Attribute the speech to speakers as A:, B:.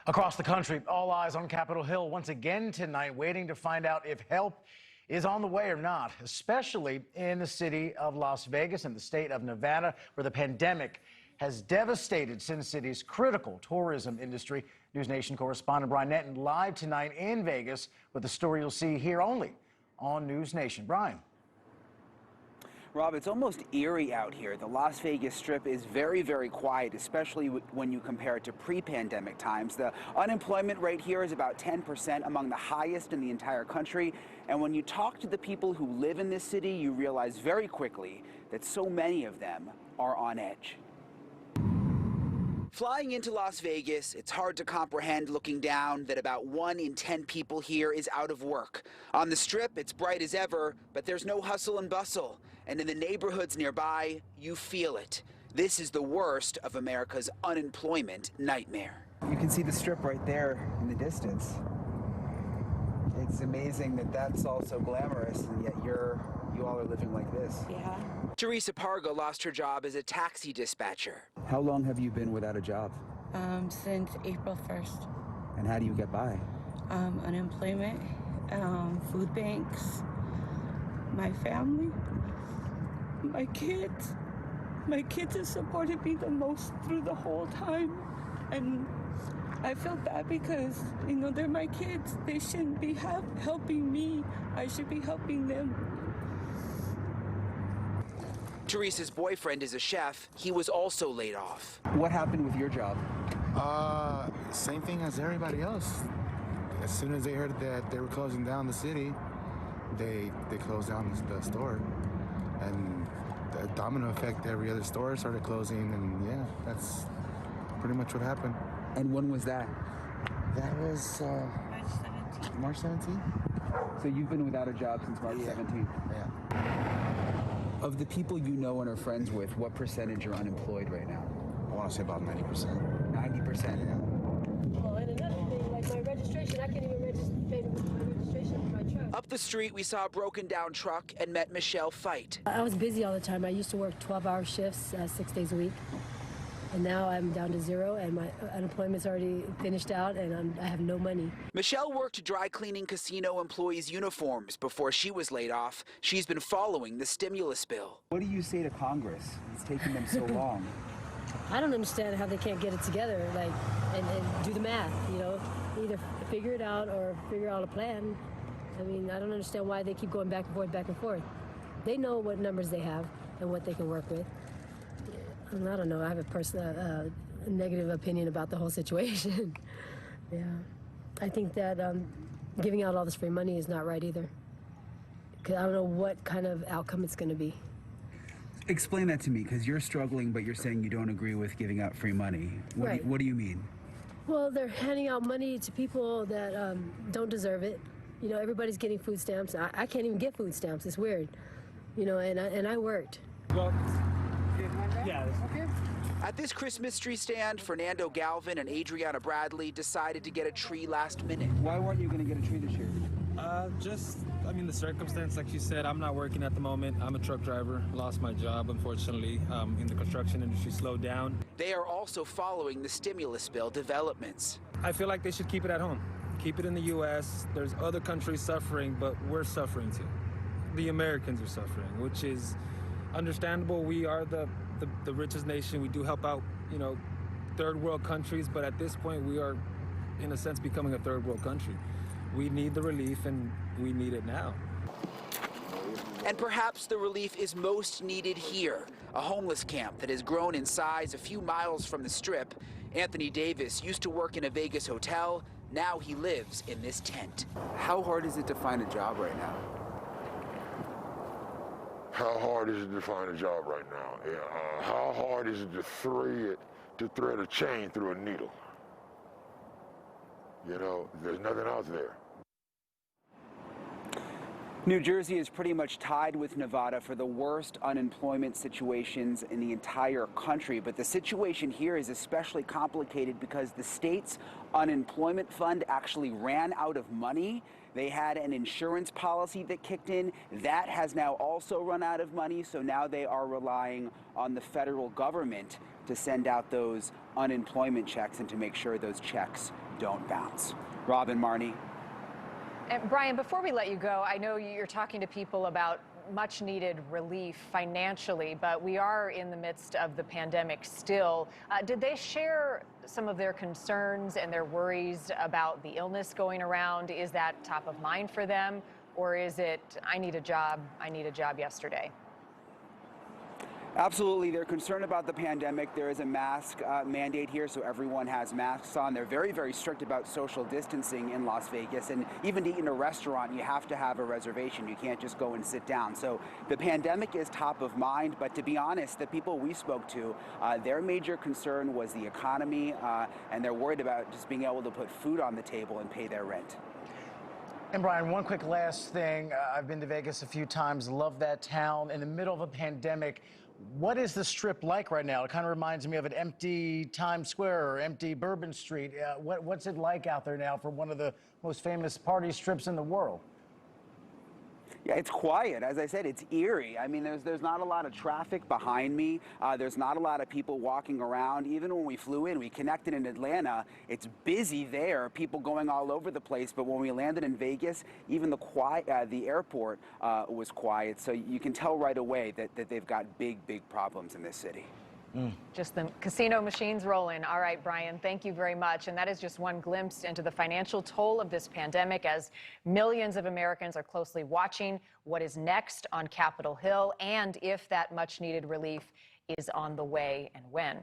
A: Across the country, all eyes on Capitol Hill once again tonight, waiting to find out if help is on the way or not, especially in the city of Las Vegas and the state of Nevada, where the pandemic has devastated Sin City's critical tourism industry. NewsNation correspondent Brian Netton live tonight in Vegas with the story you'll see here only on NewsNation. Brian.
B: Rob, it's almost eerie out here. The Las Vegas Strip is very, very quiet, especially when you compare it to pre-pandemic times. The unemployment rate here is about 10%, among the highest in the entire country. And when you talk to the people who live in this city, you realize very quickly that so many of them are on edge. Flying into Las Vegas, it's hard to comprehend looking down that about 1 in 10 people here is out of work. On the Strip, it's bright as ever, but there's no hustle and bustle. And in the neighborhoods nearby, you feel it. This is the worst of America's unemployment nightmare. You can see the Strip right there in the distance. It's amazing that that's all so glamorous, and yet you all are living like this. Yeah. Teresa Parga lost her job as a taxi dispatcher. How long have you been without a job?
C: Since April 1st.
B: And how do you get by?
C: Unemployment, food banks, my family, my kids. My kids have supported me the most through the whole time. And I feel bad because, you know, they're my kids. They shouldn't be helping me. I should be helping them.
B: Teresa's boyfriend is a chef. He was also laid off. What happened with your job?
D: Same thing as everybody else. As soon as they heard that they were closing down the city, they closed down the store. And the domino effect, every other store started closing, and yeah, that's pretty much what happened.
B: And when was that?
D: That was March 17th.
B: So you've been without a job since March 17th?
D: Yeah.
B: Of the people you know and are friends with, what percentage are unemployed right now?
D: I want to say about 90%.
B: 90%?
D: Yeah.
E: Oh, and another thing, like my registration, I can't even pay my registration for my truck.
B: Up the street, we saw a broken down truck and met Michelle Fight.
E: I was busy all the time. I used to work 12-hour shifts, 6 days a week. And now I'm down to zero, and my unemployment's already finished out, and I have no money.
B: Michelle worked dry cleaning casino employees' uniforms before she was laid off. She's been following the stimulus bill. What do you say to Congress? It's taking them so long.
E: I don't understand how they can't get it together, like, and do the math, you know, either figure it out or figure out a plan. I mean, I don't understand why they keep going back and forth, back and forth. They know what numbers they have and what they can work with. I don't know. I have a negative opinion about the whole situation. Yeah. I think that giving out all this free money is not right either. Because I don't know what kind of outcome it's going to be.
B: Explain that to me, because you're struggling, but you're saying you don't agree with giving out free money. What do you mean?
E: Well, they're handing out money to people that don't deserve it. You know, everybody's getting food stamps. I can't even get food stamps. It's weird. You know, and I worked.
B: Well, yeah. Okay. At this Christmas tree stand, Fernando Galvin and Adriana Bradley decided to get a tree last minute. Why weren't you going to get a tree this year?
F: The circumstance, like you said, I'm not working at the moment. I'm a truck driver, lost my job, unfortunately, in the construction industry slowed down.
B: They are also following the stimulus bill developments.
F: I feel like they should keep it at home. Keep it in the U.S. There's other countries suffering, but we're suffering too. The Americans are suffering, which is understandable. We are the richest nation. We do help out, you know, third world countries, but at this point we are, in a sense, becoming a third world country. We need the relief, and we need it now.
B: And perhaps the relief is most needed here, a homeless camp that has grown in size a few miles from the Strip. Anthony Davis used to work in a Vegas hotel. Now he lives in this tent. How hard is it to find a job right now?
G: How hard is it to find a job right now? Yeah, how hard is it to thread a chain through a needle? You know, there's nothing out there.
B: New Jersey is pretty much tied with Nevada for the worst unemployment situations in the entire country. But the situation here is especially complicated because the state's unemployment fund actually ran out of money. They had an insurance policy that kicked in. That has now also run out of money. So now they are relying on the federal government to send out those unemployment checks and to make sure those checks don't bounce. Robin, Marnie.
H: And Brian, before we let you go, I know you're talking to people about much needed relief financially, but we are in the midst of the pandemic still. Did they share some of their concerns and their worries about the illness going around? Is that top of mind for them? Or is it, I need a job yesterday?
B: Absolutely. They're concerned about the pandemic. There is a mask mandate here, so everyone has masks on. They're very, very strict about social distancing in Las Vegas. And even to eat in a restaurant, you have to have a reservation. You can't just go and sit down. So the pandemic is top of mind. But to be honest, the people we spoke to, their major concern was the economy, and they're worried about just being able to put food on the table and pay their rent.
A: And Brian, one quick last thing. I've been to Vegas a few times, love that town. In the middle of a pandemic, what is the Strip like right now? It kind of reminds me of an empty Times Square or empty Bourbon Street. What's it like out there now for one of the most famous party strips in the world?
B: Yeah, it's quiet. As I said, it's eerie. I mean, there's not a lot of traffic behind me. There's not a lot of people walking around. Even when we flew in, we connected in Atlanta. It's busy there, people going all over the place. But when we landed in Vegas, even the airport was quiet. So you can tell right away that they've got big, big problems in this city.
H: Just the casino machines rolling. All right, Brian, thank you very much. And that is just one glimpse into the financial toll of this pandemic as millions of Americans are closely watching what is next on Capitol Hill and if that much needed relief is on the way and when.